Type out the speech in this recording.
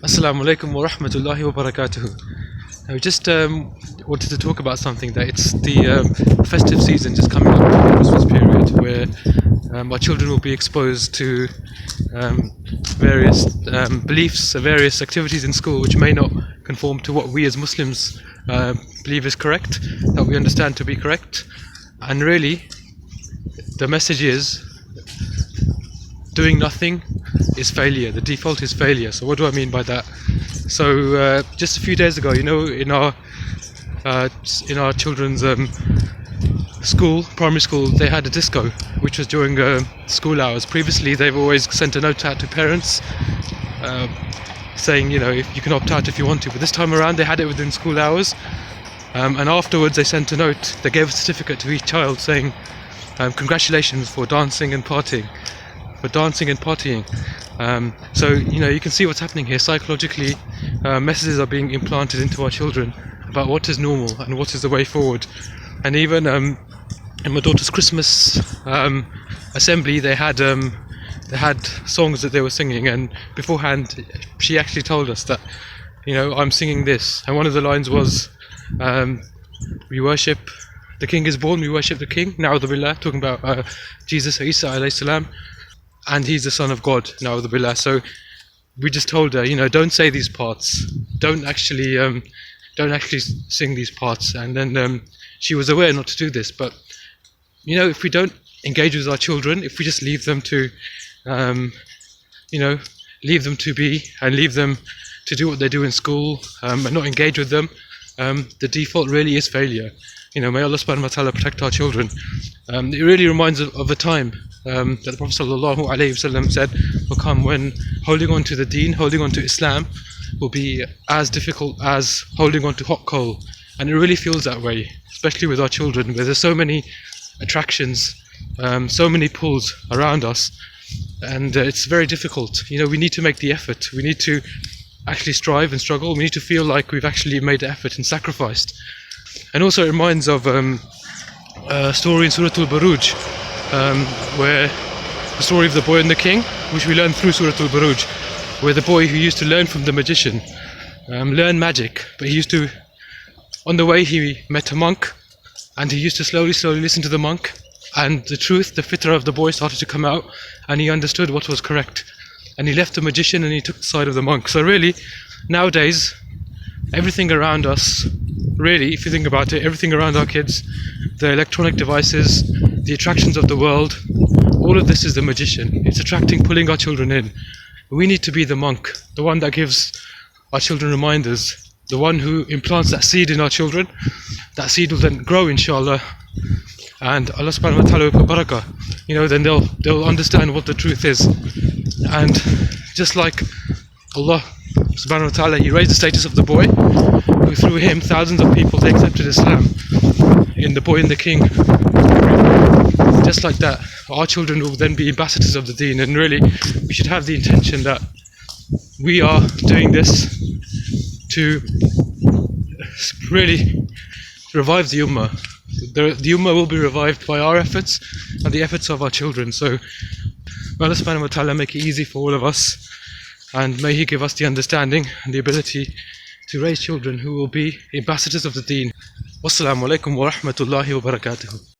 Assalamu alaikum wa rahmatullahi wa barakatuhu. I just wanted to talk about something that it's the festive season just coming up to the Christmas period where our children will be exposed to various beliefs, various activities in school which may not conform to what we as Muslims believe is correct, that we understand to be correct. And really, the message is doing nothing is failure. The default is failure. So what do I mean by that? So just a few days ago, in our children's school, primary school, they had a disco, which was during school hours. Previously, they've always sent a note out to parents saying, if you can opt out if you want to. But this time around, they had it within school hours. And afterwards, they sent a note. They gave a certificate to each child saying, congratulations for dancing and partying. So you can see what's happening here. Psychologically, messages are being implanted into our children about what is normal and what is the way forward. And even in my daughter's Christmas assembly, they had songs that they were singing, and beforehand she actually told us that I'm singing this, and one of the lines was we worship the King is born, we worship the King, na'udhu billah, talking about Jesus Isa alayhi salam, and he's the son of God, na'udhu billah. So we just told her, don't say these parts, don't actually sing these parts. And then she was aware not to do this. But if we don't engage with our children, if we just leave them to be, and leave them to do what they do in school, and not engage with them, the default really is failure. May Allah subhanahu wa ta'ala protect our children. It really reminds of a time that the Prophet sallallahu alaihi wasallam said will come when holding on to the deen, holding on to Islam, will be as difficult as holding on to hot coal. And it really feels that way, especially with our children, where there's so many attractions, so many pulls around us, and it's very difficult. We need to make the effort. We need to actually strive and struggle. We need to feel like we've actually made the effort and sacrificed. And also it reminds of a story in Surah Al-Buruj, where the story of the boy and the king, which we learn through Surah Al-Buruj, where the boy who used to learn from the magician, learn magic, but on the way he met a monk, and he used to slowly listen to the monk, and the truth, the fitrah of the boy started to come out, and he understood what was correct, and he left the magician and he took the side of the monk. So really, nowadays, everything around us, really, if you think about it, everything around our kids, the electronic devices, the attractions of the world, all of this is the magician. It's attracting, pulling our children in. We need to be the monk, the one that gives our children reminders, the one who implants that seed in our children. That seed will then grow, inshallah, and Allah subhanahu wa ta'ala will put barakah. Then they'll understand what the truth is. And just like Allah subhanahu wa ta'ala, he raised the status of the boy, who through him thousands of people, they accepted Islam, in the boy and the king. Just like that, our children will then be ambassadors of the deen. And really, we should have the intention that we are doing this to really revive the ummah. The ummah will be revived by our efforts and the efforts of our children. So may Allah subhanahu wa ta'ala make it easy for all of us, and may He give us the understanding and the ability to raise children who will be ambassadors of the deen. Wassalamu alaikum wa rahmatullahi wa barakatuhu.